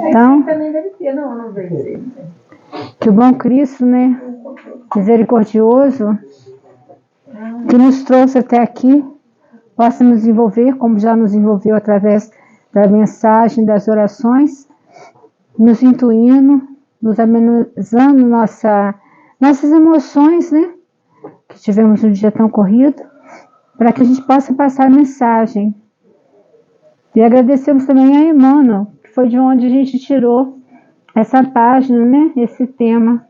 Então, também deve ter, não veio. que o bom Cristo, né, misericordioso, que nos trouxe até aqui, possa nos envolver, como já nos envolveu através da mensagem, das orações, nos intuindo, nos amenizando nossas emoções, né, que tivemos um dia tão corrido, para que a gente possa passar a mensagem. E agradecemos também a Emmanuel, que foi de onde a gente tirou essa página, né, esse tema,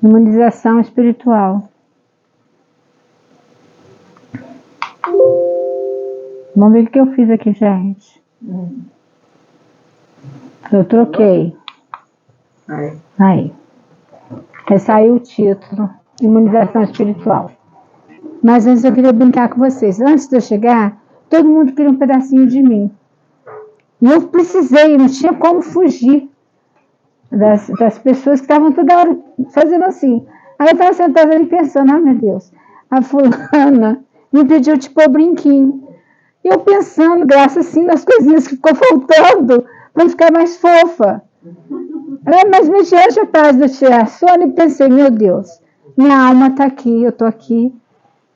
imunização espiritual. Vamos ver o que eu fiz aqui, gente. Eu troquei. Aí. Saiu o título, imunização espiritual. Mas antes eu queria brincar com vocês. Antes de eu chegar, todo mundo queria um pedacinho de mim. E eu precisei, não tinha como fugir das pessoas que estavam toda hora fazendo assim. Aí eu estava sentada ali pensando, meu Deus, a fulana me pediu de pôr brinquinho. E eu pensando, graças assim, nas coisinhas que ficou faltando para ficar mais fofa. Mas mediante a paz do tia Sônia, eu pensei, meu Deus, minha alma está aqui, eu estou aqui,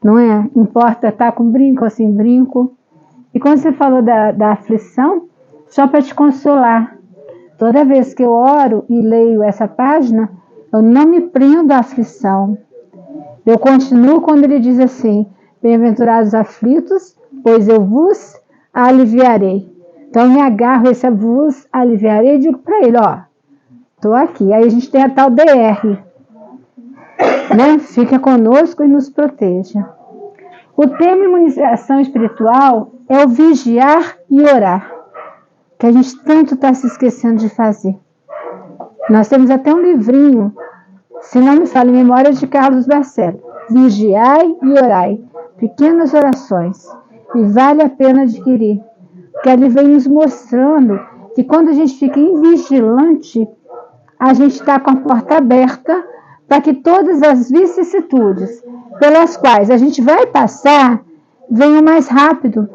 não é? Importa estar com brinco ou sem brinco. E quando você falou da aflição, só para te consolar, toda vez que eu oro e leio essa página, eu não me prendo à aflição. Eu continuo quando ele diz assim, bem-aventurados aflitos, pois eu vos aliviarei. Então, eu me agarro a esse vos aliviarei e digo para ele, ó, estou aqui. Aí a gente tem a tal DR, né? Fica conosco e nos proteja. O tema imunização espiritual é o vigiar e orar, que a gente tanto está se esquecendo de fazer. Nós temos até um livrinho, se não me falo em memória, de Carlos Barcelos. Vigiai e orai, pequenas orações, e vale a pena adquirir. Porque ele vem nos mostrando que quando a gente fica invigilante, a gente está com a porta aberta para que todas as vicissitudes pelas quais a gente vai passar venham mais rápido.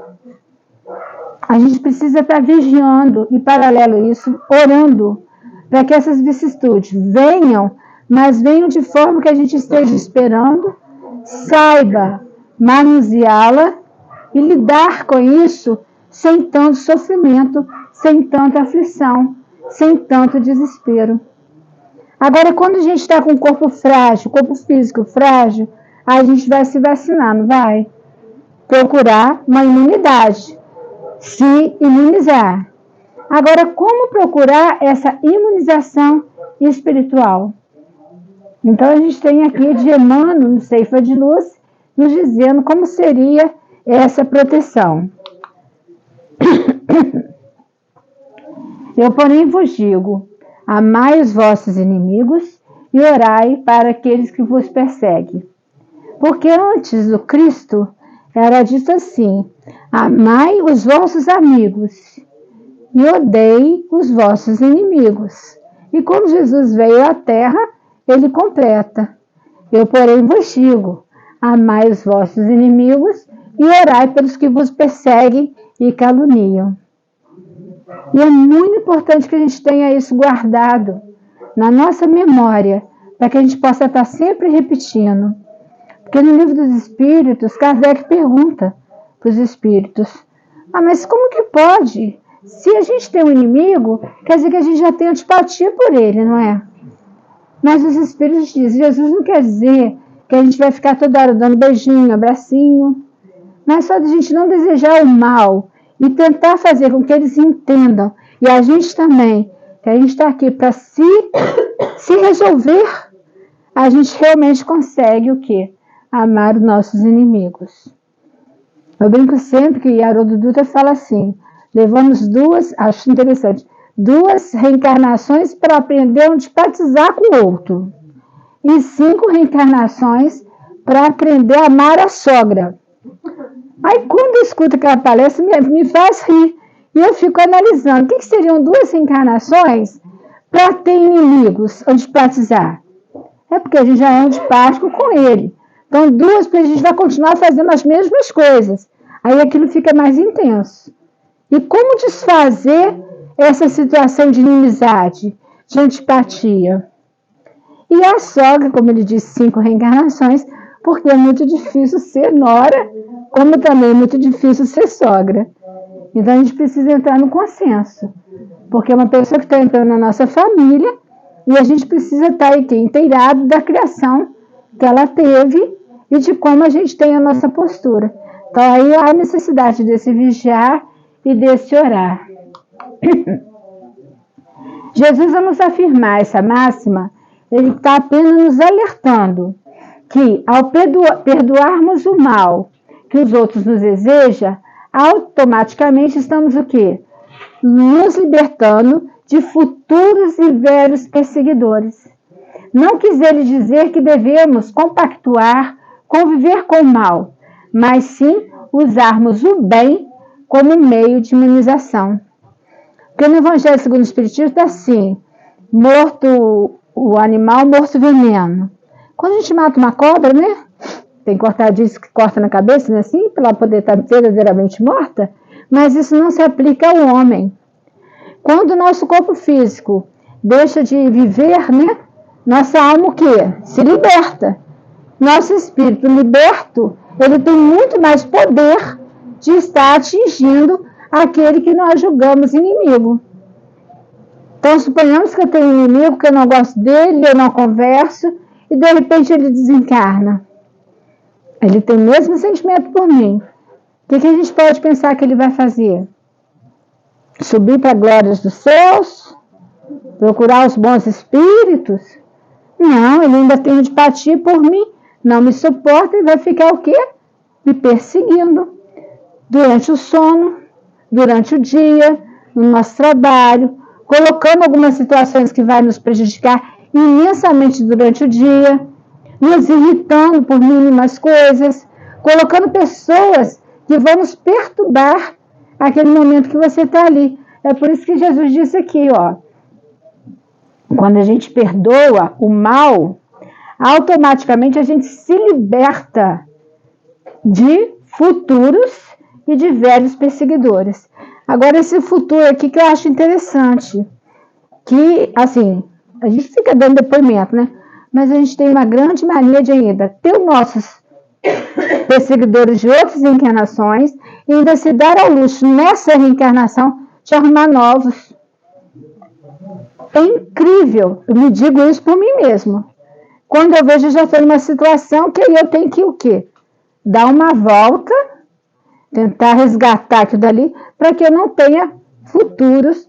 A gente precisa estar vigiando e, paralelo a isso, orando para que essas vicissitudes venham, mas venham de forma que a gente esteja esperando, saiba manuseá-la e lidar com isso sem tanto sofrimento, sem tanta aflição, sem tanto desespero. Agora, quando a gente está com o corpo frágil, corpo físico frágil, a gente vai se vacinar, não vai? Procurar uma imunidade, se imunizar. Agora, como procurar essa imunização espiritual? Então, a gente tem aqui de Emmanuel, no Ceifa de Luz, nos dizendo como seria essa proteção. Eu, porém, vos digo, amai os vossos inimigos e orai para aqueles que vos perseguem. Porque antes do Cristo era dito assim, amai os vossos amigos e odeie os vossos inimigos. E quando Jesus veio à terra, ele completa. Eu, porém, vos digo, amai os vossos inimigos e orai pelos que vos perseguem e caluniam. E é muito importante que a gente tenha isso guardado na nossa memória, para que a gente possa estar sempre repetindo. Porque no Livro dos Espíritos, Kardec pergunta para os espíritos, mas como que pode? Se a gente tem um inimigo, quer dizer que a gente já tem antipatia por ele, não é? Mas os espíritos dizem, Jesus não quer dizer que a gente vai ficar toda hora dando beijinho, abracinho, mas só de a gente não desejar o mal e tentar fazer com que eles entendam, e a gente também, que a gente está aqui para se resolver, a gente realmente consegue o quê? Amar os nossos inimigos. Eu brinco sempre que Haroldo Dutra fala assim, levamos acho interessante, 2 reencarnações para aprender a antipatizar com o outro, e 5 reencarnações para aprender a amar a sogra. Aí quando eu escuto aquela palestra, me faz rir, e eu fico analisando, o que seriam 2 reencarnações para ter inimigos, antipatizar? É porque a gente já é antipático com ele. Então, 2, porque a gente vai continuar fazendo as mesmas coisas. Aí aquilo fica mais intenso. E como desfazer essa situação de inimizade, de antipatia. E a sogra, como ele disse, 5 reencarnações, porque é muito difícil ser nora, como também é muito difícil ser sogra. Então a gente precisa entrar no consenso, porque é uma pessoa que está entrando na nossa família e a gente precisa estar aqui inteirado da criação que ela teve e de como a gente tem a nossa postura. Então aí há a necessidade desse vigiar e desse orar. Jesus, ao nos afirmar essa máxima, ele está apenas nos alertando que ao perdoarmos o mal que os outros nos desejam, automaticamente estamos o quê? Nos libertando de futuros e velhos perseguidores. Não quis ele dizer que devemos compactuar, conviver com o mal, mas sim usarmos o bem como meio de imunização. Porque no Evangelho segundo o Espiritismo está assim, morto o animal, morto o veneno. Quando a gente mata uma cobra, né? Tem cortadinhos que corta na cabeça, né? Assim, para ela poder estar verdadeiramente morta. Mas isso não se aplica ao homem. Quando o nosso corpo físico deixa de viver, né? Nossa alma o quê? Se liberta. Nosso espírito liberto, ele tem muito mais poder de estar atingindo aquele que nós julgamos inimigo. Então, suponhamos que eu tenho um inimigo, que eu não gosto dele, eu não converso, e de repente ele desencarna. Ele tem o mesmo sentimento por mim. O que a gente pode pensar que ele vai fazer? Subir para glórias dos céus? Procurar os bons espíritos? Não, ele ainda tem antipatia por mim, não me suporta e vai ficar o quê? Me perseguindo. Durante o sono, durante o dia, no nosso trabalho, colocando algumas situações que vai nos prejudicar imensamente durante o dia, nos irritando por mínimas coisas, colocando pessoas que vão nos perturbar aquele momento que você está ali. É por isso que Jesus disse aqui, ó, quando a gente perdoa o mal, automaticamente a gente se liberta de futuros e de velhos perseguidores. Agora, esse futuro aqui que eu acho interessante, que, assim, a gente fica dando depoimento, né? Mas a gente tem uma grande mania de ainda ter os nossos perseguidores de outras reencarnações e ainda se dar ao luxo, nessa reencarnação, de arrumar novos. É incrível, eu me digo isso por mim mesmo. Quando eu vejo, eu já estou numa situação que aí eu tenho que o quê? Dar uma volta, tentar resgatar aquilo dali, para que eu não tenha futuros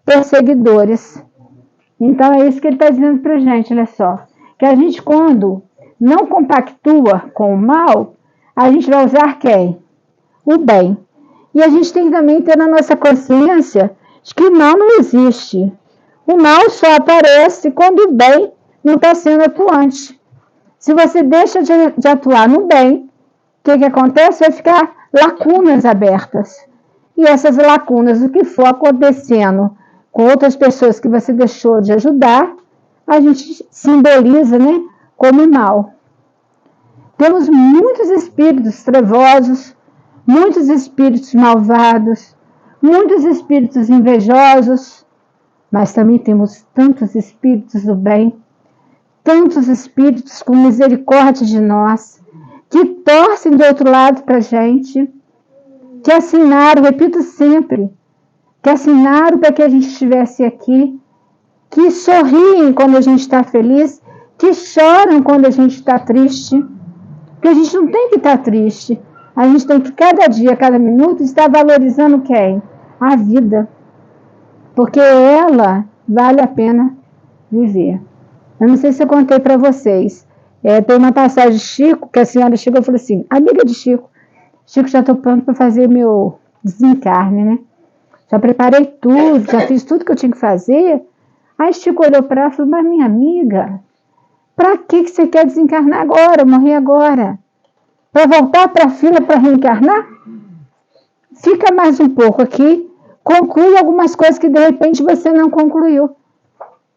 perseguidores. Então é isso que ele está dizendo para a gente, olha só. Que a gente, quando não compactua com o mal, a gente vai usar quem? O bem. E a gente tem que também ter na nossa consciência de que o mal não existe. O mal só aparece quando o bem não está sendo atuante. Se você deixa de atuar no bem, o que acontece? Vai ficar lacunas abertas. E essas lacunas, o que for acontecendo com outras pessoas que você deixou de ajudar, a gente simboliza, né, como mal. Temos muitos espíritos trevosos, muitos espíritos malvados, muitos espíritos invejosos, mas também temos tantos espíritos do bem, tantos espíritos com misericórdia de nós, que torcem do outro lado para a gente, que assinaram, repito sempre, que assinaram para que a gente estivesse aqui, que sorriem quando a gente está feliz, que choram quando a gente está triste, porque a gente não tem que estar triste, a gente tem que cada dia, cada minuto, estar valorizando quem? A vida, porque ela vale a pena viver. Eu não sei se eu contei para vocês, tem uma passagem de Chico, que a senhora chegou e falou assim, amiga de Chico já estou pronto para fazer meu desencarne, né? Já preparei tudo, já fiz tudo que eu tinha que fazer. Aí Chico olhou para ela e falou, mas minha amiga, para que você quer desencarnar agora, morrer agora? Para voltar para a fila para reencarnar? Fica mais um pouco aqui, conclui algumas coisas que de repente você não concluiu.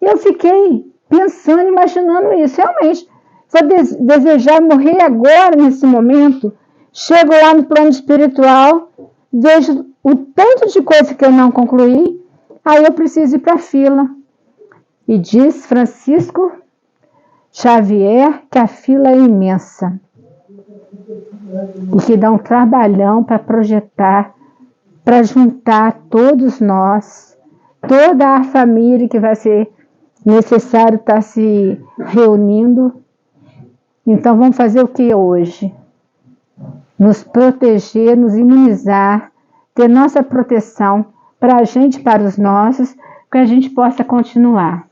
Eu fiquei pensando, imaginando isso. Realmente, se eu desejar morrer agora, nesse momento, chego lá no plano espiritual, vejo o tanto de coisa que eu não concluí, aí eu preciso ir para a fila. E diz Francisco Xavier que a fila é imensa e que dá um trabalhão para projetar, para juntar todos nós, toda a família que vai ser necessário estar se reunindo. Então vamos fazer o que hoje? Nos proteger, nos imunizar, ter nossa proteção para a gente, para os nossos, que a gente possa continuar.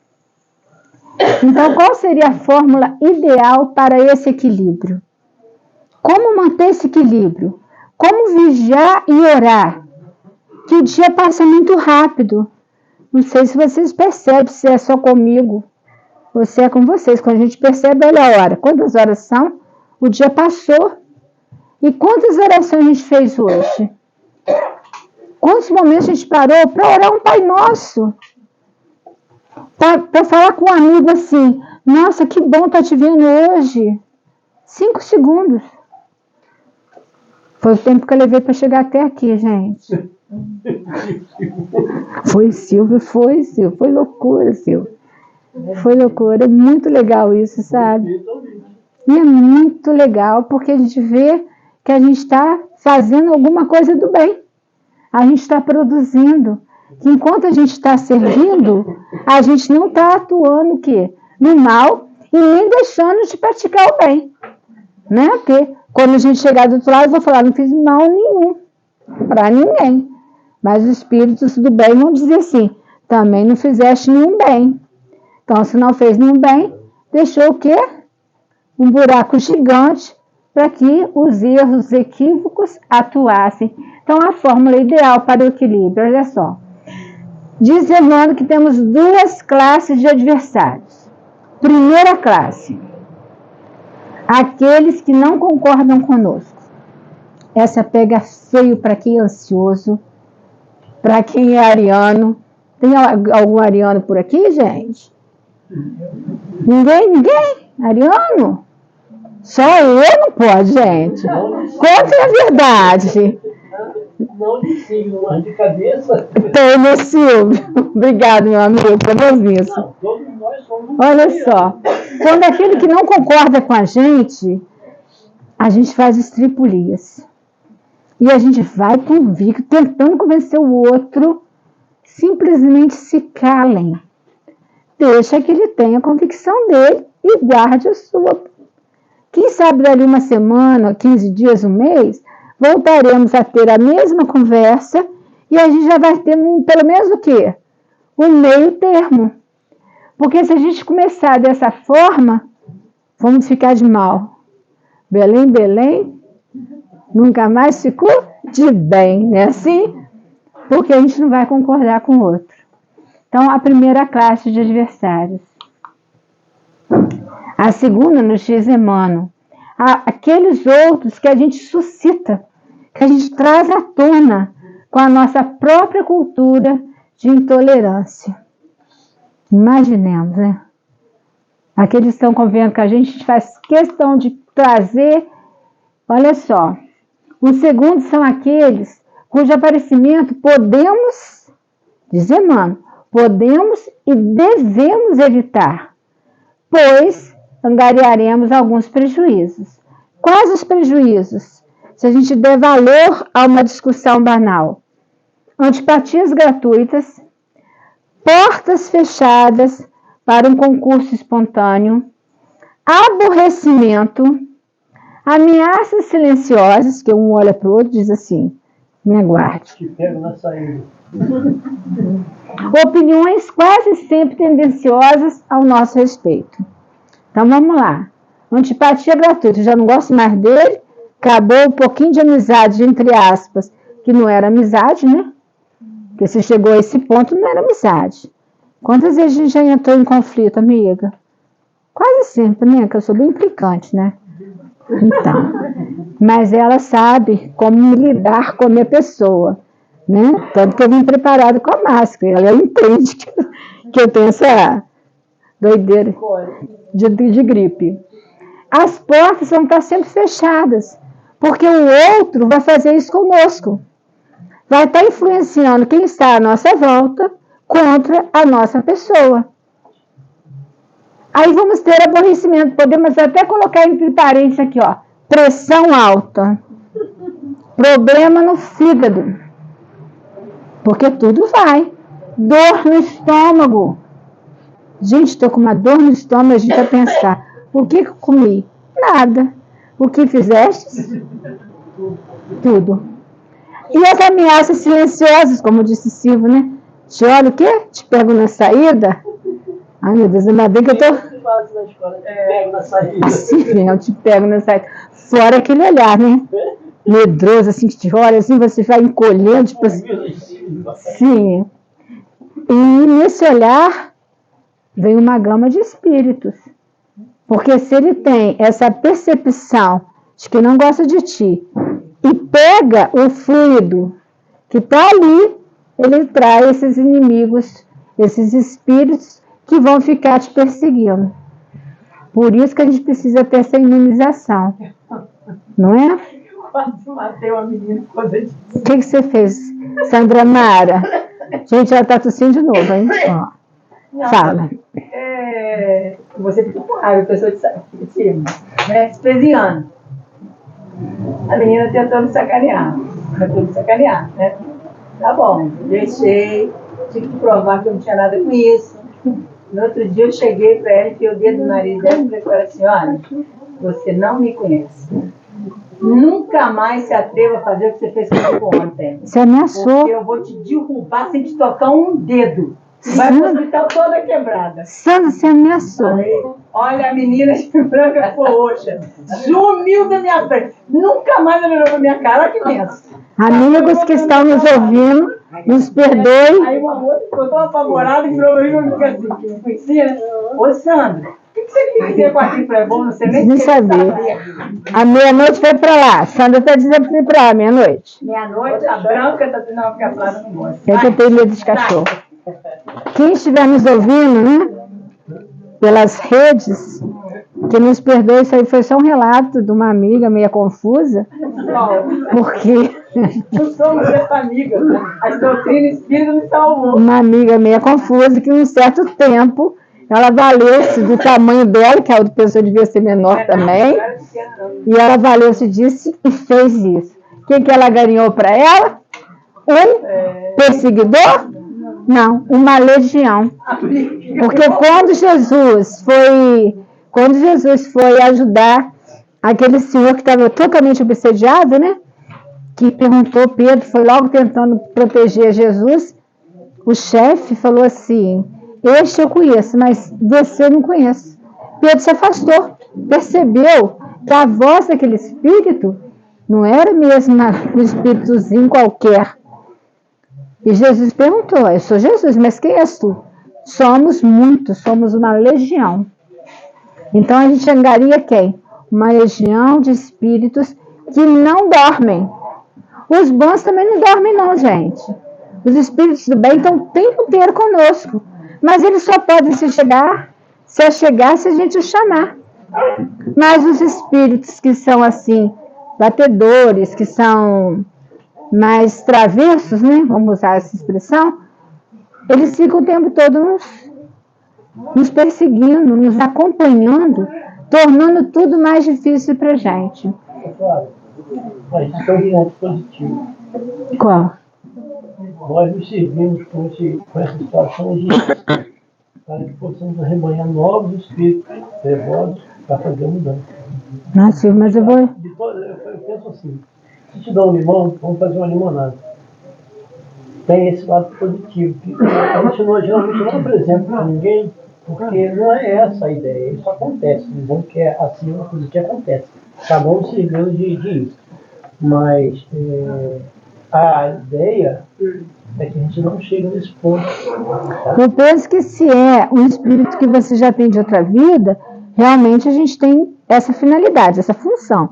Então, qual seria a fórmula ideal para esse equilíbrio? Como manter esse equilíbrio? Como vigiar e orar? Que o dia passa muito rápido. Não sei se vocês percebem, se é só comigo ou se é com vocês. Quando a gente percebe, olha a hora. Quantas horas são? O dia passou. E quantas orações a gente fez hoje? Quantos momentos a gente parou para orar um Pai Nosso? Para falar com um amigo assim, nossa, que bom estar te vendo hoje. 5 segundos. Foi o tempo que eu levei para chegar até aqui, gente. Foi, Silvio, foi loucura, Silvio. Foi loucura, é muito legal isso, sabe? E é muito legal, porque a gente vê que a gente está fazendo alguma coisa do bem. A gente está produzindo. Que enquanto a gente está servindo, a gente não está atuando o quê? No mal e nem deixando de praticar o bem. Né? Porque quando a gente chegar do outro lado, eu vou falar, não fiz mal nenhum para ninguém. Mas os espíritos do bem vão dizer assim, também não fizeste nenhum bem. Então, se não fez nenhum bem, deixou o quê? Um buraco gigante para que os erros, os equívocos atuassem. Então, a fórmula ideal para o equilíbrio, olha só. Diz Emmanuel que temos 2 classes de adversários. Primeira classe, aqueles que não concordam conosco. Essa pega feio para quem é ansioso, para quem é ariano. Tem algum ariano por aqui, gente? Ninguém? Ariano? Só eu não pode, gente. Conta a verdade. Não de signo, mas de cabeça. Tem, né, Silvio? Obrigado, meu amigo, por isso. Todos nós somos. Olha só, quando aquele que não concorda com a gente faz estripulias. E a gente vai convicto, tentando convencer o outro, simplesmente se calem. Deixa que ele tenha a convicção dele e guarde a sua. Quem sabe dali uma semana, 15 dias, um mês, voltaremos a ter a mesma conversa e a gente já vai ter pelo menos o quê? Um meio termo. Porque se a gente começar dessa forma, vamos ficar de mal. Belém, Belém, nunca mais ficou de bem, não é assim? Porque a gente não vai concordar com o outro. Então, a primeira classe de adversários. A segunda, nos diz Emmanuel, aqueles outros que a gente suscita, que a gente traz à tona com a nossa própria cultura de intolerância. Imaginemos, né? Aqueles que estão convivendo com a gente faz questão de trazer. Olha só, os segundos são aqueles cujo aparecimento podemos, diz Emmanuel, podemos e devemos evitar, pois angariaremos alguns prejuízos. Quais os prejuízos? Se a gente der valor a uma discussão banal. Antipatias gratuitas, portas fechadas para um concurso espontâneo, aborrecimento, ameaças silenciosas, que um olha para o outro e diz assim, me aguarde. Que pego na saída. Opiniões quase sempre tendenciosas ao nosso respeito. Então vamos lá. Antipatia gratuita, eu já não gosto mais dele, acabou um pouquinho de amizade, entre aspas, que não era amizade, né? Porque se chegou a esse ponto, não era amizade. Quantas vezes a gente já entrou em conflito, amiga? Quase sempre, né? Que eu sou bem implicante, né? Então, mas ela sabe como lidar com a minha pessoa, né? Tanto que eu vim preparado com a máscara. Ela entende que eu tenho essa doideira de gripe. As portas vão estar sempre fechadas, porque o outro vai fazer isso conosco. Vai estar influenciando quem está à nossa volta contra a nossa pessoa. Aí vamos ter aborrecimento. Podemos até colocar entre parênteses aqui, ó. Pressão alta. Problema no fígado. Porque tudo vai. Dor no estômago. Gente, estou com uma dor no estômago, a gente vai pensar, o que eu comi? Nada. O que fizeste? Tudo. E as ameaças silenciosas, como disse Silvio, né? Te olha o quê? Te pego na saída? Ai, meu Deus, ainda bem que eu tô... Assim, eu te pego na saída. Fora aquele olhar, né? Medroso, assim, que te olha, assim, você vai encolhendo, tipo assim. Sim. E nesse olhar vem uma gama de espíritos. Porque se ele tem essa percepção de que não gosta de ti e pega o fluido que está ali, ele traz esses inimigos, esses espíritos que vão ficar te perseguindo. Por isso que a gente precisa ter essa imunização. Não é? Quase matei uma menina por causa disso. O que você fez, Sandra Mara? Gente, ela está tossindo de novo, hein? Ó. Não, Fala. Você fica com raiva, a pessoa de cima, né? Desprezando. A menina tentou me sacanear. Né? Tá bom, deixei, tive que provar que eu não tinha nada com isso. No outro dia eu cheguei para ela, enfiei o dedo no nariz dela e falei para ela assim, olha, você não me conhece. Nunca mais se atreva a fazer o que você fez comigo ontem. Você ameaçou. Porque eu vou te derrubar sem te tocar um dedo. Vai pro hospital toda quebrada. Sandra, você ameaçou. Falei, olha, a menina de branca ficou roxa. Sumiu da minha frente. Nunca mais ela olhou pra minha cara. Olha que pensa. Amigos que estão nos ouvindo, nos perdoem. Aí uma outra ficou tão apavorada e virou pra mim e falou assim, que me conhecia, né? Ô, Sandra, o que você queria dizer com aquilo pra bom? Não sei nem Nem se sabia. A meia-noite foi pra lá. Sandra está dizendo que foi pra lá, meia-noite. Meia-noite, a branca tá dizendo, não, fica clara, não gosta. É que eu tenho medo de cachorro. Quem estiver nos ouvindo, né? Pelas redes, que nos perdoe, isso aí foi só um relato de uma amiga meio confusa. Porque Não somos essa amiga. As doutrinas espíritas me salvou. uma amiga meio confusa que, em um certo tempo, ela valeu-se do tamanho dela, que a outra pessoa devia ser menor também, e ela valeu-se disso e fez isso. O que ela ganhou para ela? Um perseguidor? Não, uma legião. Porque quando Jesus foi ajudar aquele senhor que estava totalmente obsediado, né? Que perguntou, Pedro foi logo tentando proteger Jesus, o chefe falou assim, este eu conheço, mas você eu não conheço. Pedro se afastou, percebeu que a voz daquele espírito não era mesmo um espíritozinho qualquer. E Jesus perguntou, eu sou Jesus, mas quem és tu? Somos muitos, somos uma legião. Então a gente angaria quem? Uma legião de espíritos que não dormem. Os bons também não dormem não, gente. Os espíritos do bem estão o tempo inteiro conosco. Mas eles só podem se achegar se a gente os chamar. Mas os espíritos que são assim, batedores, que são mais travessos, né? Vamos usar essa expressão, eles ficam o tempo todo nos perseguindo, nos acompanhando, tornando tudo mais difícil para a gente. Claro. Mas isso é um ponto positivo. Qual? Nós nos servimos com essa situação para que possamos arrebanhar novos espíritos trevosos para fazer a mudança. Nossa, mas eu vou... Eu penso assim, se te dá um limão, vamos fazer uma limonada. Tem esse lado positivo. Que a gente geralmente não apresenta para ninguém, porque não é essa a ideia. Isso acontece. Dizendo que é assim uma coisa que acontece. Cada um servindo de isso. Mas a ideia é que a gente não chega nesse ponto. Tá? Eu penso que se é um espírito que você já tem de outra vida, realmente a gente tem essa finalidade, essa função.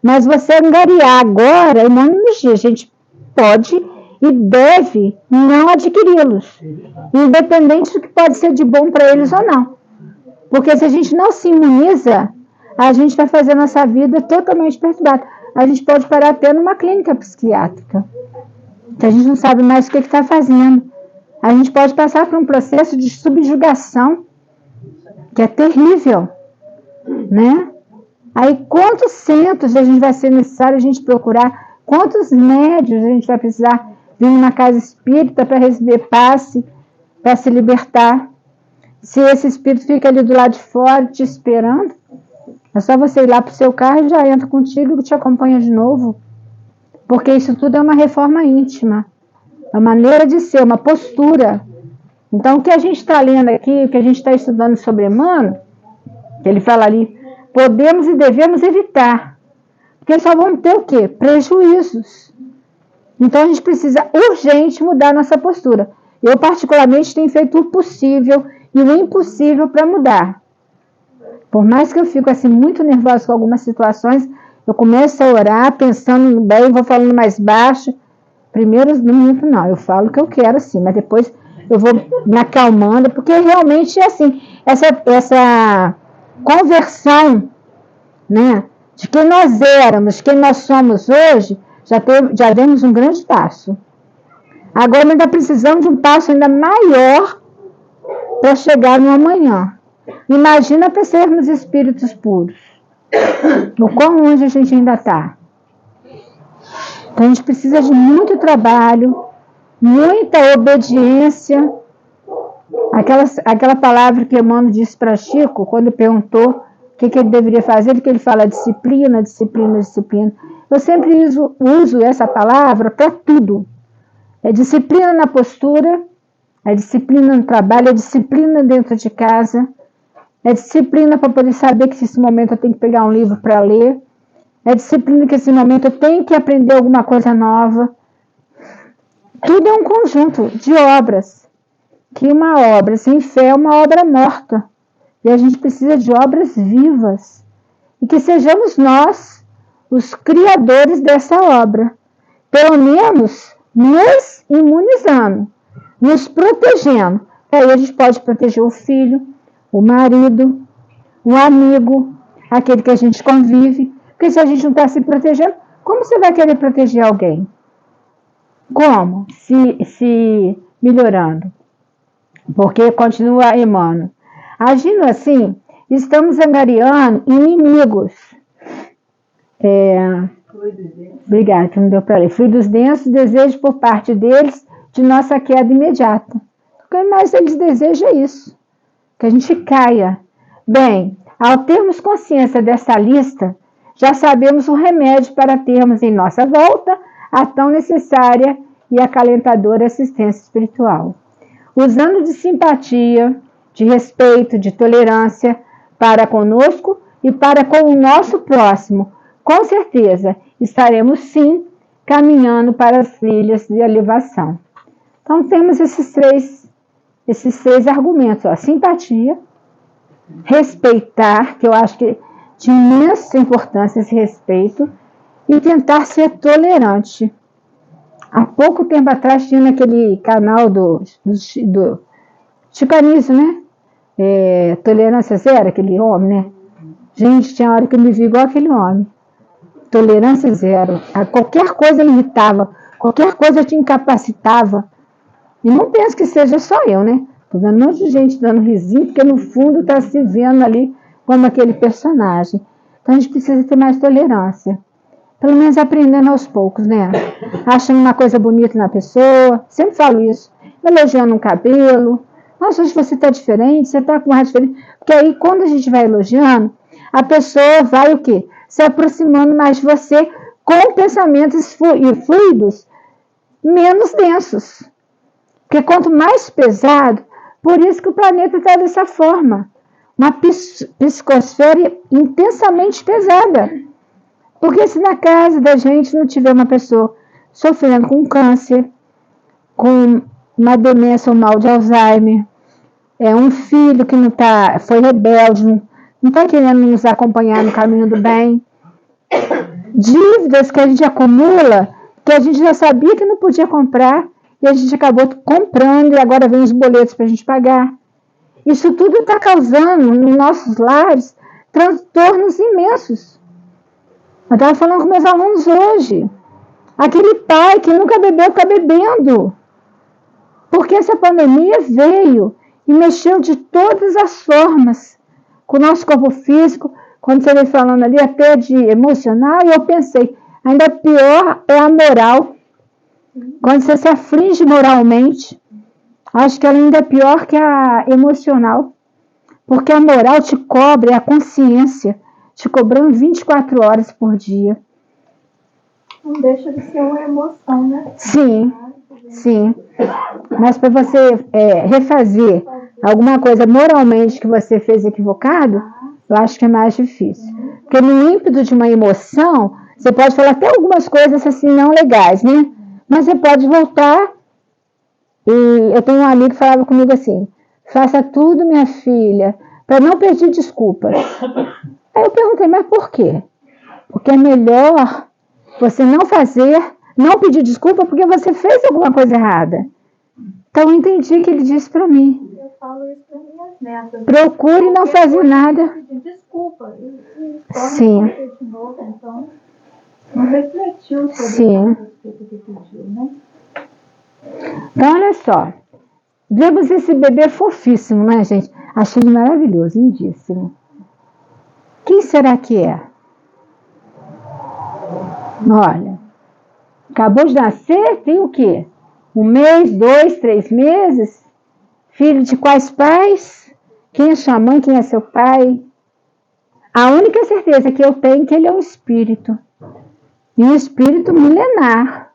Mas você angariar agora, em nome dos dias, a gente pode e deve não adquiri-los, independente do que pode ser de bom para eles ou não. Porque se a gente não se imuniza, a gente vai fazer a nossa vida totalmente perturbada. A gente pode parar até numa clínica psiquiátrica, que a gente não sabe mais o que está fazendo. A gente pode passar por um processo de subjugação, que é terrível, né? Aí, quantos centros a gente vai ser necessário a gente procurar? Quantos médios a gente vai precisar vir numa casa espírita para receber passe, para se libertar? Se esse espírito fica ali do lado de fora te esperando, é só você ir lá para o seu carro e já entra contigo e te acompanha de novo. Porque isso tudo é uma reforma íntima, uma maneira de ser, uma postura. Então, o que a gente está lendo aqui, o que a gente está estudando sobre Emmanuel, ele fala ali, podemos e devemos evitar. Porque só vamos ter o quê? Prejuízos. Então, a gente precisa urgente mudar nossa postura. Eu, particularmente, tenho feito o possível e o impossível para mudar. Por mais que eu fico assim, muito nervosa com algumas situações, eu começo a orar, pensando no bem, vou falando mais baixo. Primeiro, não, eu falo o que eu quero, assim, mas depois eu vou me acalmando, porque realmente é assim, essa conversão, né, de quem nós éramos, quem nós somos hoje, já demos um grande passo. Agora ainda precisamos de um passo ainda maior para chegar no amanhã. Imagina para sermos espíritos puros. O quão longe a gente ainda está. Então a gente precisa de muito trabalho, muita obediência. Aquela palavra que Emmanuel disse para Chico, quando perguntou o que ele deveria fazer, que ele fala disciplina, disciplina, disciplina. Eu sempre uso essa palavra para tudo. É disciplina na postura, é disciplina no trabalho, é disciplina dentro de casa, é disciplina para poder saber que nesse momento eu tenho que pegar um livro para ler, é disciplina que nesse momento eu tenho que aprender alguma coisa nova. Tudo é um conjunto de obras, que uma obra sem fé é uma obra morta. E a gente precisa de obras vivas. E que sejamos nós os criadores dessa obra. Pelo menos nos imunizando, nos protegendo. Aí a gente pode proteger o filho, o marido, o amigo, aquele que a gente convive. Porque se a gente não está se protegendo, como você vai querer proteger alguém? Como? Se melhorando. Porque continua Emmanuel. Agindo assim, estamos angariando inimigos. Obrigada, que não deu para ler. Fluidos densos, desejo por parte deles de nossa queda imediata. O que mais eles desejam é isso, que a gente caia. Bem, ao termos consciência dessa lista, já sabemos o remédio para termos em nossa volta a tão necessária e acalentadora assistência espiritual. Usando de simpatia, de respeito, de tolerância para conosco e para com o nosso próximo, com certeza estaremos sim caminhando para as trilhas de elevação. Então temos esses três argumentos, ó, simpatia, respeitar, que eu acho que de imensa importância esse respeito, e tentar ser tolerante. Há pouco tempo atrás tinha naquele canal do Chico Anísio, né? Tolerância zero, aquele homem, né? Gente, tinha hora que eu me vi igual aquele homem. Tolerância zero. A qualquer coisa me irritava, qualquer coisa te incapacitava. E não penso que seja só eu, né? Estou vendo um monte de gente dando risinho, porque no fundo está se vendo ali como aquele personagem. Então a gente precisa ter mais tolerância. Pelo menos aprendendo aos poucos, né? Achando uma coisa bonita na pessoa. Sempre falo isso. Elogiando um cabelo. Nossa, hoje você está diferente, você está com ar diferente. Porque aí, quando a gente vai elogiando, a pessoa vai o quê? Se aproximando mais de você com pensamentos e fluidos menos densos. Porque quanto mais pesado, por isso que o planeta está dessa forma. Uma psicosfera intensamente pesada. Porque se na casa da gente não tiver uma pessoa sofrendo com câncer, com uma demência ou mal de Alzheimer, um filho que foi rebelde, não está querendo nos acompanhar no caminho do bem, dívidas que a gente acumula, que a gente já sabia que não podia comprar, e a gente acabou comprando, e agora vem os boletos para a gente pagar. Isso tudo está causando, nos nossos lares, transtornos imensos. Eu estava falando com meus alunos hoje. Aquele pai que nunca bebeu, está bebendo. Porque essa pandemia veio e mexeu de todas as formas com o nosso corpo físico. Quando você vem falando ali até de emocional, eu pensei, ainda pior é a moral. Quando você se aflige moralmente, acho que ela ainda é pior que a emocional. Porque a moral te cobra, é a consciência, te cobrando 24 horas por dia. Não deixa de ser uma emoção, né? Sim, sim. Mas para você refazer alguma coisa moralmente que você fez equivocado, eu acho que é mais difícil. Porque no ímpeto de uma emoção, você pode falar até algumas coisas assim não legais, né? Mas você pode voltar. E eu tenho um amigo que falava comigo assim, faça tudo, minha filha, para não pedir desculpas. Aí eu perguntei, mas por quê? Porque é melhor você não fazer, não pedir desculpa porque você fez alguma coisa errada. Então eu entendi que ele disse para mim. Eu falo isso para minhas netas. Procure não fazer nada. Pedir desculpa. E Sim. fazer de novo, então não refletiu sobre Sim. o que pediu, né? Então olha só. Vemos esse bebê fofíssimo, né, gente? Achei ele maravilhoso, lindíssimo. Quem será que é? Olha, acabou de nascer, tem o quê? 1 mês, 2, 3 meses? Filho de quais pais? Quem é sua mãe, quem é seu pai? A única certeza que eu tenho é que ele é um espírito. E um espírito milenar.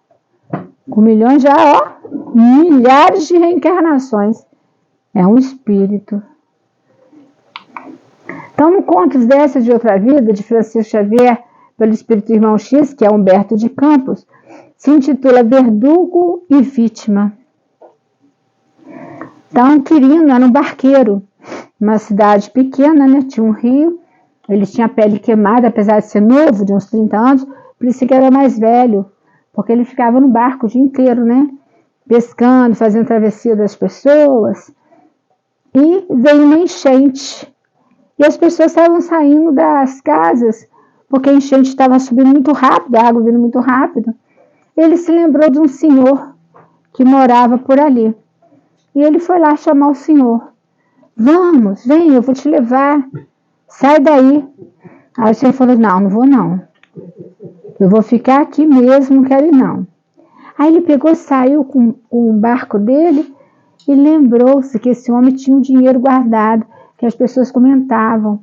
Com milhões já, milhares de reencarnações. É um espírito. Então, no Contos dessa de Outra Vida, de Francisco Xavier, pelo Espírito Irmão X, que é Humberto de Campos, se intitula Verdugo e Vítima. Então, Quirino era um barqueiro, uma cidade pequena, né? Tinha um rio, ele tinha a pele queimada, apesar de ser novo, de uns 30 anos, por isso que era mais velho, porque ele ficava no barco o dia inteiro, né? Pescando, fazendo travessia das pessoas, e veio uma enchente. E as pessoas estavam saindo das casas, porque a enchente estava subindo muito rápido, a água vindo muito rápido. Ele se lembrou de um senhor que morava por ali. E ele foi lá chamar o senhor. Vamos, vem, eu vou te levar. Sai daí. Aí o senhor falou, não vou não. Eu vou ficar aqui mesmo, não quero ir não. Aí ele pegou e saiu com o barco dele e lembrou-se que esse homem tinha um dinheiro guardado, que as pessoas comentavam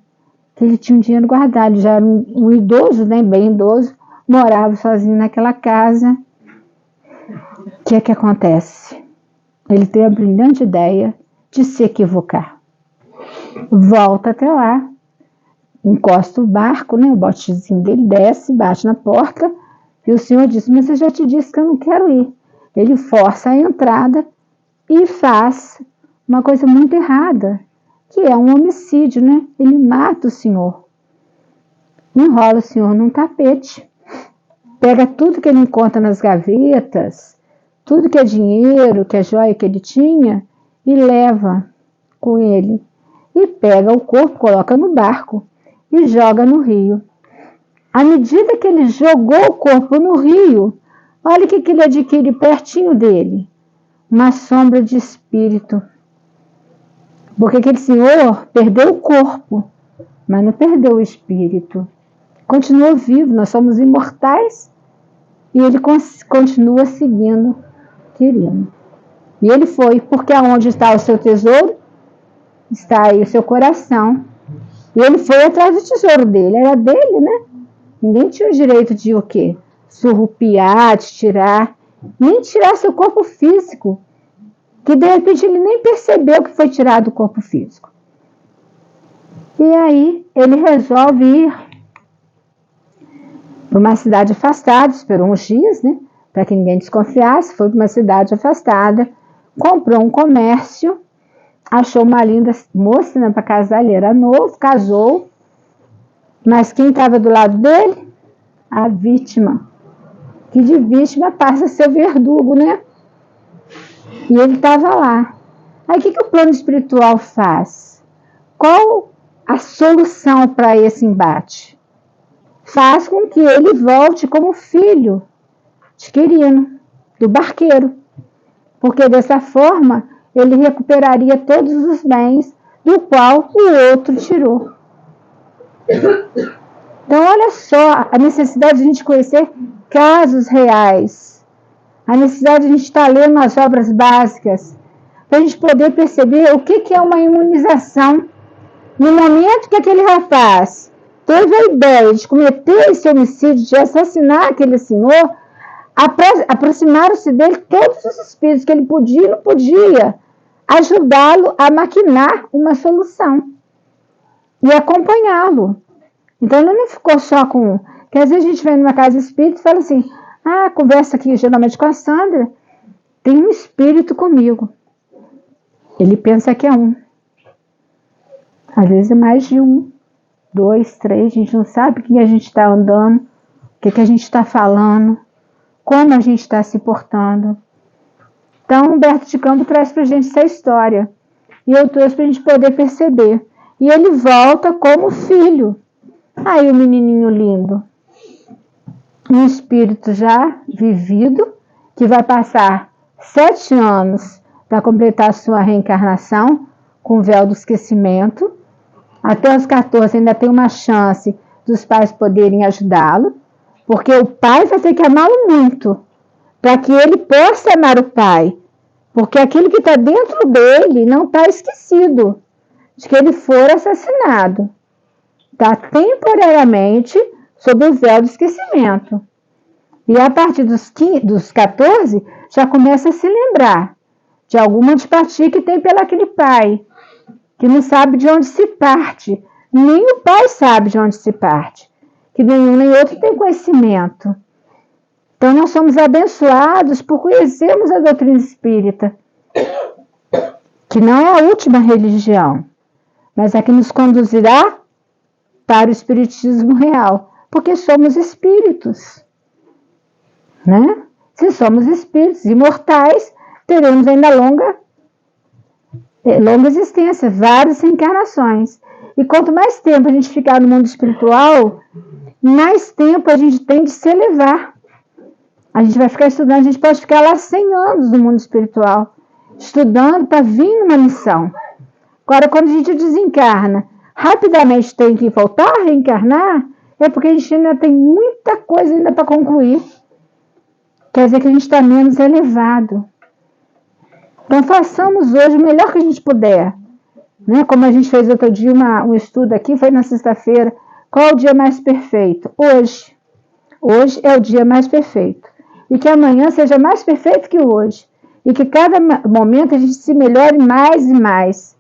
que ele tinha um dinheiro guardado. Ele já era um idoso, né, bem idoso, morava sozinho naquela casa. O que é que acontece? Ele tem a brilhante ideia de se equivocar. Volta até lá, encosta o barco, né, o botezinho dele desce, bate na porta, e o senhor diz, mas eu já te disse que eu não quero ir. Ele força a entrada e faz uma coisa muito errada, que é um homicídio, né? Ele mata o senhor. Enrola o senhor num tapete, pega tudo que ele encontra nas gavetas, tudo que é dinheiro, que é joia que ele tinha, e leva com ele. E pega o corpo, coloca no barco e joga no rio. À medida que ele jogou o corpo no rio, olha o que ele adquire pertinho dele. Uma sombra de espírito. Porque aquele senhor perdeu o corpo, mas não perdeu o espírito. Continuou vivo, nós somos imortais e ele continua seguindo Quirino. E ele foi, porque aonde está o seu tesouro, está aí o seu coração. E ele foi atrás do tesouro dele, era dele, né? Ninguém tinha o direito de o quê? Surrupiar, de tirar, nem tirar seu corpo físico, que de repente ele nem percebeu que foi tirado o corpo físico. E aí ele resolve ir para uma cidade afastada, esperou uns dias, né? Para que ninguém desconfiasse, foi para uma cidade afastada, comprou um comércio, achou uma linda moça, né, para casar, ele era novo, casou, mas quem estava do lado dele? A vítima, que de vítima passa a ser verdugo, né? E ele estava lá. Aí o que o plano espiritual faz? Qual a solução para esse embate? Faz com que ele volte como filho de Quirino, do barqueiro. porque dessa forma ele recuperaria todos os bens do qual o outro tirou. Então, olha só a necessidade de a gente conhecer casos reais, a necessidade de a gente estar lendo as obras básicas, para a gente poder perceber o que é uma imunização. No momento que aquele rapaz teve a ideia de cometer esse homicídio, de assassinar aquele senhor, aproximaram-se dele todos os espíritos que ele podia e não podia ajudá-lo a maquinar uma solução e acompanhá-lo. Então ele não ficou só com... Porque às vezes a gente vem numa casa espírita e fala assim, conversa aqui geralmente com a Sandra, tem um espírito comigo. Ele pensa que é um. Às vezes é mais de um, 2, 3, a gente não sabe o que a gente está andando, o que a gente está falando, como a gente está se portando. Então, Humberto de Campos traz para a gente essa história. E eu trouxe para a gente poder perceber. E ele volta como filho. Aí o menininho lindo. Um espírito já vivido, que vai passar 7 anos para completar a sua reencarnação, com o véu do esquecimento. Até os 14 ainda tem uma chance dos pais poderem ajudá-lo, porque o pai vai ter que amá-lo muito, para que ele possa amar o pai, porque aquilo que está dentro dele não está esquecido, de que ele for assassinado. Está temporariamente sob o véu do esquecimento. E a partir dos 14, já começa a se lembrar de alguma antipatia que tem pelo aquele pai, que não sabe de onde se parte. Nem o pai sabe de onde se parte, que nenhum nem outro tem conhecimento. Então nós somos abençoados por conhecermos a doutrina espírita, que não é a última religião, mas é que nos conduzirá para o espiritismo real, porque somos espíritos, né? Se somos espíritos imortais, teremos ainda longa existência, várias reencarnações. E quanto mais tempo a gente ficar no mundo espiritual, mais tempo a gente tem de se elevar. A gente vai ficar estudando, a gente pode ficar lá 100 anos no mundo espiritual, estudando para vir numa missão. Agora, quando a gente desencarna, rapidamente tem que voltar a reencarnar, é porque a gente ainda tem muita coisa ainda para concluir. Quer dizer que a gente está menos elevado. Então, façamos hoje o melhor que a gente puder. Né? Como a gente fez outro dia um estudo aqui, foi na sexta-feira. Qual é o dia mais perfeito? Hoje. Hoje é o dia mais perfeito. E que amanhã seja mais perfeito que hoje. E que cada momento a gente se melhore mais e mais.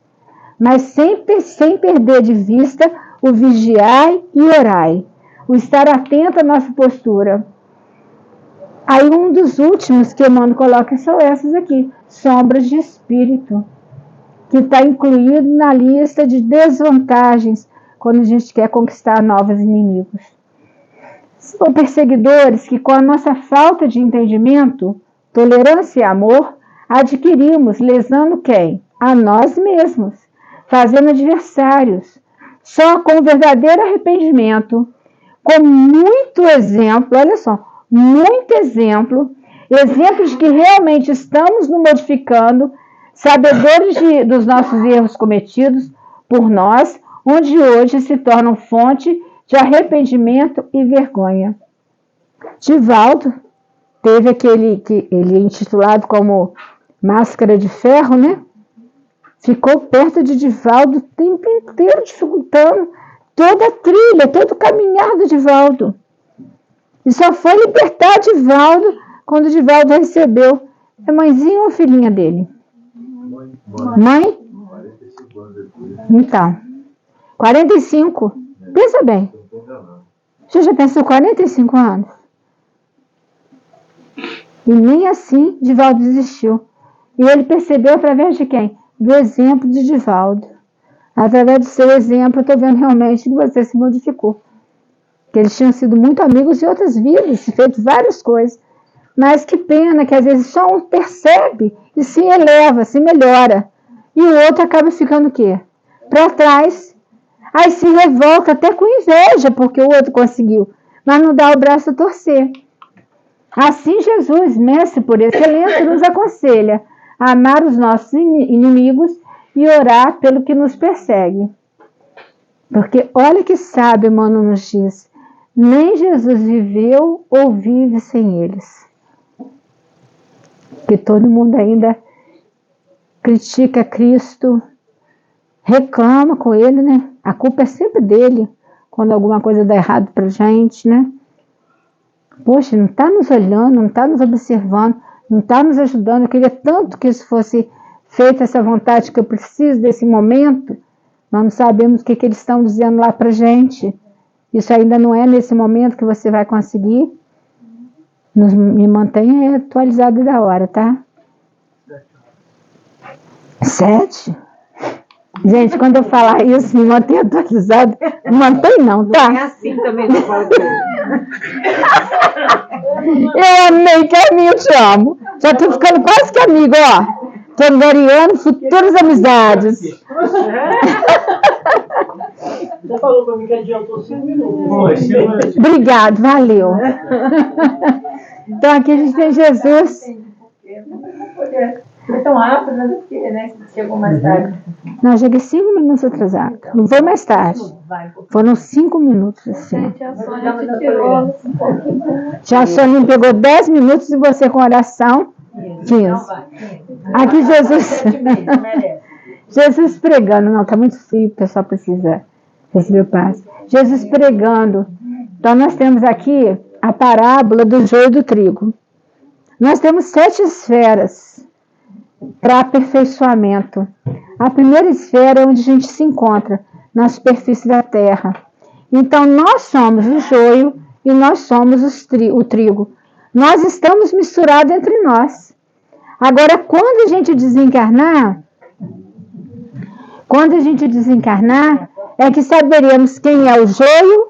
Mas sempre sem perder de vista o vigiai e orai. O estar atento à nossa postura. Aí um dos últimos que Emmanuel coloca são essas aqui. Sombras de espírito. Que está incluído na lista de desvantagens quando a gente quer conquistar novos inimigos. São perseguidores que, com a nossa falta de entendimento, tolerância e amor, adquirimos, lesando quem? A nós mesmos, fazendo adversários. Só com o verdadeiro arrependimento, com muito exemplo, olha só, muito exemplo de que realmente estamos nos modificando, sabedores dos nossos erros cometidos por nós, onde hoje se tornam fonte de arrependimento e vergonha. Divaldo teve aquele que ele é intitulado como Máscara de Ferro, né? Ficou perto de Divaldo o tempo inteiro, dificultando toda a trilha, todo o caminhar do Divaldo. E só foi libertar Divaldo quando Divaldo recebeu a mãezinha ou a filhinha dele? Mãe? Então, 45. Pensa bem. Você já pensou 45 anos? E nem assim Divaldo desistiu. E ele percebeu através de quem? Do exemplo de Divaldo. Através do seu exemplo, eu estou vendo realmente que você se modificou. Que eles tinham sido muito amigos de outras vidas, feito várias coisas. Mas que pena que às vezes só um percebe e se eleva, se melhora. E o outro acaba ficando o quê? Para trás. Aí se revolta até com inveja, porque o outro conseguiu. Mas não dá o braço a torcer. Assim Jesus, mestre por excelência, nos aconselha amar os nossos inimigos e orar pelo que nos persegue. Porque olha que sábio, Emmanuel nos diz, nem Jesus viveu ou vive sem eles. Que todo mundo ainda critica Cristo, reclama com ele, né? A culpa é sempre dele, quando alguma coisa dá errado pra gente, né? Poxa, não está nos olhando, não está nos observando, não está nos ajudando. Eu queria tanto que isso fosse feita, essa vontade que eu preciso desse momento. Nós não sabemos o que eles estão dizendo lá pra gente. Isso ainda não é nesse momento que você vai conseguir. Me mantenha atualizado da hora, tá? 7? Gente, quando eu falar isso, me mantém atualizado. Não mantém não, tá? Não é assim também, não fala com ele. Eu amei, Carminha, eu te amo. Já tô ficando quase que amigo, ó. Tô angariando futuras amizades. Você falou pra mim que adiantou 5 minutos. Obrigado, valeu. Então aqui a gente tem Jesus. Foi tão rápido, né? Chegou mais tarde. Não, eu cheguei 5 minutos atrasado. Não foi mais tarde. Foram 5 minutos, assim. A Sônia te tirou um pouquinho. Já a Soninha pegou 10 minutos e você com oração, 15. Aqui Jesus. Jesus pregando. Não, tá muito frio, o pessoal precisa receber paz. Jesus pregando. Então nós temos aqui a parábola do joio e do trigo. Nós temos 7 esferas para aperfeiçoamento. A primeira esfera é onde a gente se encontra, na superfície da terra. Então, nós somos o joio e nós somos o trigo. Nós estamos misturados entre nós. Agora, quando a gente desencarnar, é que saberemos quem é o joio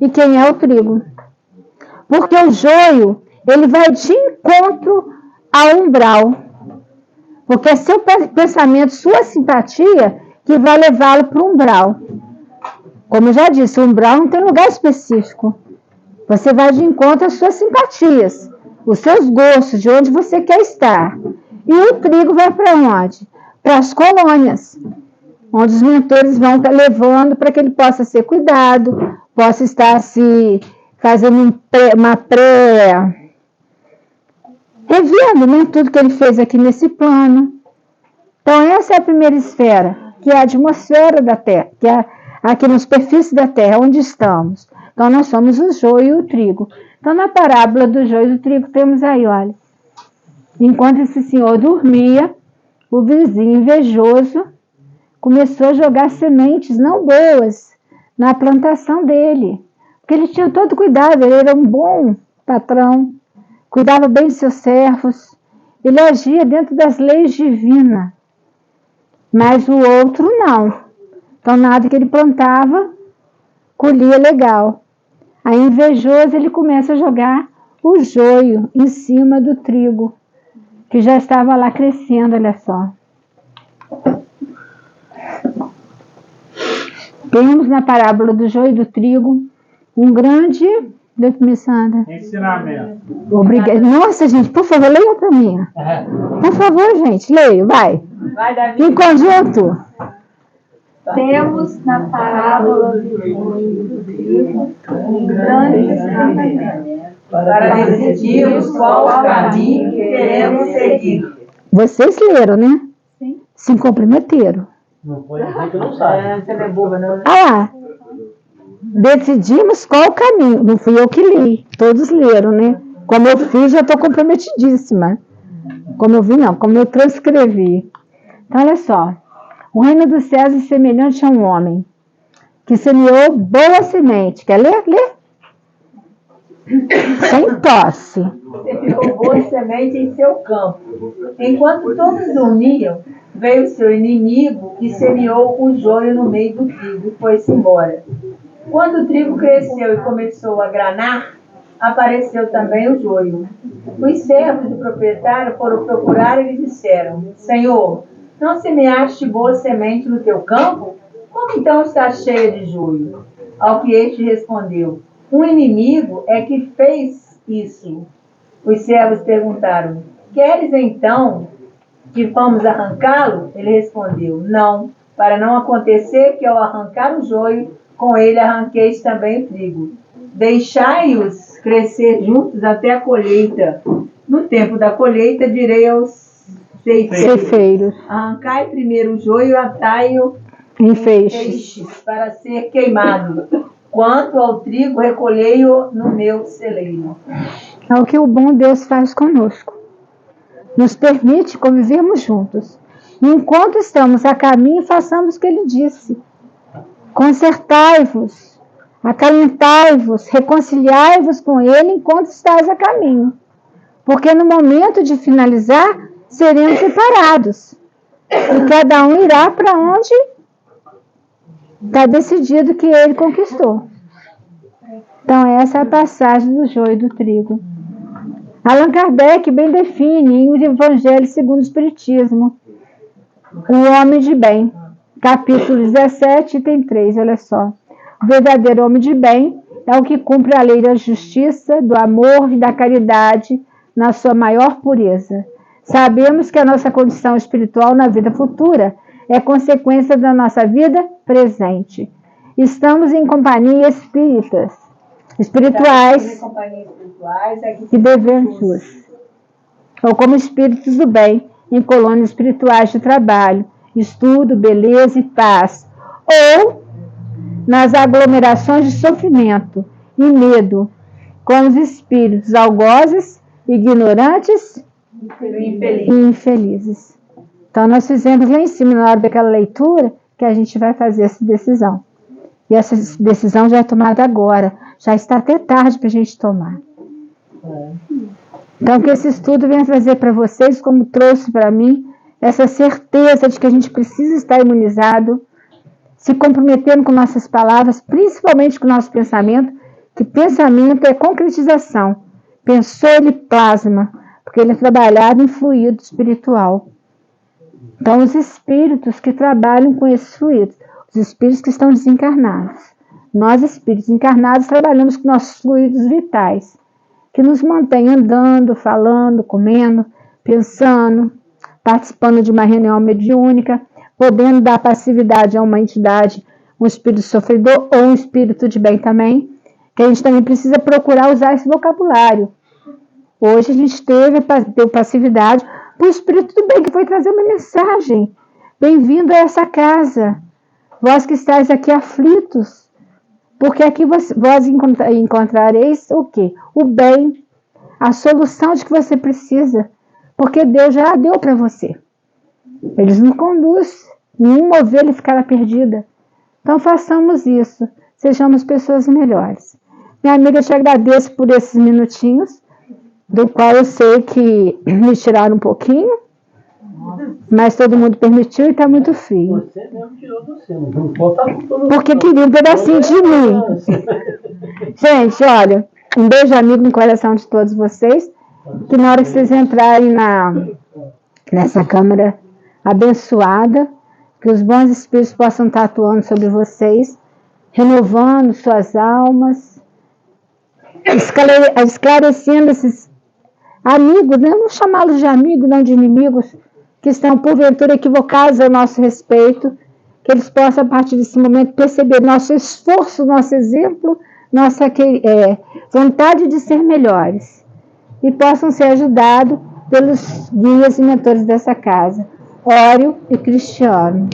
e quem é o trigo. Porque o joio, ele vai de encontro ao umbral. Porque é seu pensamento, sua simpatia, que vai levá-lo para o umbral. Como eu já disse, o umbral não tem lugar específico. Você vai de encontro às suas simpatias, os seus gostos, de onde você quer estar. E o trigo vai para onde? Para as colônias, onde os mentores vão levando para que ele possa ser cuidado, possa estar se fazendo uma revendo, né, tudo que ele fez aqui nesse plano. Então, essa é a primeira esfera, que é a atmosfera da Terra, que é aqui na superfície da Terra, onde estamos. Então, nós somos o joio e o trigo. Então, na parábola do joio e do trigo, temos aí, olha. Enquanto esse senhor dormia, o vizinho invejoso começou a jogar sementes não boas na plantação dele. Porque ele tinha todo cuidado, ele era um bom patrão, cuidava bem dos seus servos, ele agia dentro das leis divinas. Mas o outro não. Então, nada que ele plantava, colhia legal. Aí, invejoso, ele começa a jogar o joio em cima do trigo, que já estava lá crescendo, olha só. Temos na parábola do joio e do trigo um grande... Ensinamento. Obrigada. Nossa, gente, por favor, leia para mim. Por favor, gente, leia, vai. Vai, Davi. Em conjunto. Temos na parábola do joio e do trigo um grande ensinamento. Para decidirmos qual o caminho que queremos seguir. Vocês leram, né? Sim. Se comprometeram. Não pode dizer que não sabe. Você não é boba, não. Ah, decidimos qual o caminho. Não fui eu que li, todos leram, né? Como eu fiz, já estou comprometidíssima. Como eu vi, não, como eu transcrevi. Então, olha só. O reino dos céus é semelhante a um homem que semeou boa semente. Quer ler? Lê. Sem tosse. Semeou boa semente em seu campo. Enquanto todos dormiam, veio seu inimigo e semeou o joio no meio do trigo e foi-se embora. Quando o trigo cresceu e começou a granar, apareceu também o joio. Os servos do proprietário foram procurar e lhe disseram: Senhor, não semeaste boa semente no teu campo? Como então está cheia de joio? Ao que este respondeu: Um inimigo é que fez isso. Os servos perguntaram: Queres então que fomos arrancá-lo? Ele respondeu, não, para não acontecer que ao arrancar o joio, com ele arranqueis também o trigo. Deixai-os crescer juntos até a colheita. No tempo da colheita, direi aos Ceifeiros. arrancai primeiro o joio e atai-o Em feixes. feixes para ser queimado. Quanto ao trigo, recolhei-o no meu celeiro. É o que o bom Deus faz conosco. Nos permite convivermos juntos. E enquanto estamos a caminho, façamos o que ele disse. Consertai-vos, acalentai-vos, reconciliai-vos com ele enquanto estáis a caminho. Porque no momento de finalizar, seremos separados. E cada um irá para onde está decidido que ele conquistou. Então, essa é a passagem do joio e do trigo. Allan Kardec bem define em O Evangelho segundo o Espiritismo, o homem de bem. Capítulo 17, item 3, olha só. O verdadeiro homem de bem é o que cumpre a lei da justiça, do amor e da caridade na sua maior pureza. Sabemos que a nossa condição espiritual na vida futura é consequência da nossa vida presente. Estamos em companhia espirituais que devemos, ou como espíritos do bem, em colônias espirituais de trabalho, estudo, beleza e paz, ou nas aglomerações de sofrimento e medo, com os espíritos algozes, ignorantes e infelizes. Então, nós fizemos lá em cima, na hora daquela leitura, que a gente vai fazer essa decisão. E essa decisão já é tomada agora. Já está até tarde para a gente tomar. Então, que esse estudo venha trazer para vocês, como trouxe para mim, essa certeza de que a gente precisa estar imunizado, se comprometendo com nossas palavras, principalmente com o nosso pensamento, que pensamento é concretização. Pensou, ele plasma, porque ele é trabalhado em fluido espiritual. Então, os espíritos que trabalham com esses fluidos, os espíritos que estão desencarnados. Nós, espíritos encarnados, trabalhamos com nossos fluidos vitais, que nos mantêm andando, falando, comendo, pensando, participando de uma reunião mediúnica, podendo dar passividade a uma entidade, um espírito sofredor ou um espírito de bem também, que a gente também precisa procurar usar esse vocabulário. Hoje a gente deu passividade para o espírito do bem, que foi trazer uma mensagem. Bem-vindo a essa casa, vós que estáis aqui aflitos, porque aqui vós encontrareis o quê? O bem, a solução de que você precisa, porque Deus já a deu para você. Eles nos conduzem, nenhuma ovelha ficará perdida. Então façamos isso, sejamos pessoas melhores. Minha amiga, eu te agradeço por esses minutinhos, do qual eu sei que me tiraram um pouquinho, mas todo mundo permitiu e está muito frio. Você mesmo tirou do seu, não falta tudo. Porque queria um pedacinho de mim. Gente, olha, um beijo amigo no coração de todos vocês, que na hora que vocês entrarem nessa câmara abençoada, que os bons espíritos possam estar atuando sobre vocês, renovando suas almas, esclarecendo esses amigos, né? Não chamá-los de amigos, não de inimigos, que estão porventura equivocados a nosso respeito, que eles possam, a partir desse momento, perceber nosso esforço, nosso exemplo, nossa vontade de ser melhores, e possam ser ajudados pelos guias e mentores dessa casa, Ório e Cristiano.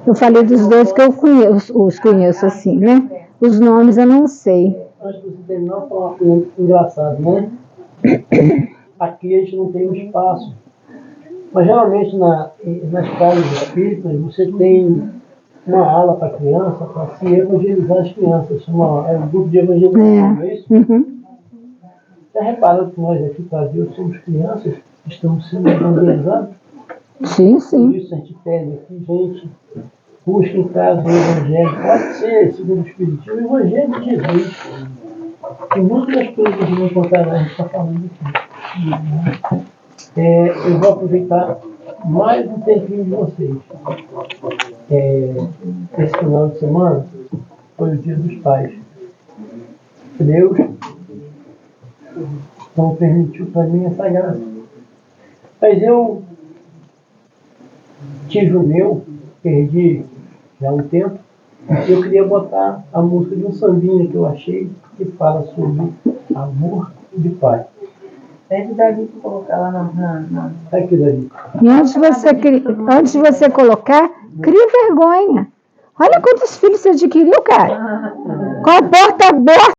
Eu falei dos dois que eu conheço assim, né? Os nomes eu não sei. Antes de você terminar, eu vou falar uma coisa engraçada, né? Aqui a gente não tem um espaço. Mas geralmente nas casas espíritas você tem uma ala para criança, para se evangelizar as crianças. É um grupo de evangelização, não é isso? Uhum. Você repara que nós aqui, Brasil, somos crianças que estamos sendo evangelizados? Sim, Por sim. isso a gente pede aqui, gente, busque em casa o Evangelho. Pode ser, segundo o Espiritismo, o Evangelho de Jesus. Tem muitas das coisas que a gente vai encontrar, a gente está falando aqui. Eu vou aproveitar mais um tempinho de vocês. Esse final de semana foi o Dia dos Pais. Deus Então permitiu para mim essa graça. Mas eu tive o meu, perdi já há um tempo, e eu queria botar a música de um sambinha que eu achei, que fala sobre amor de pai. Pede Davi para colocar lá na... Aqui, Davi. E antes de você colocar, crie vergonha. Olha quantos filhos você adquiriu, cara. Com a porta aberta.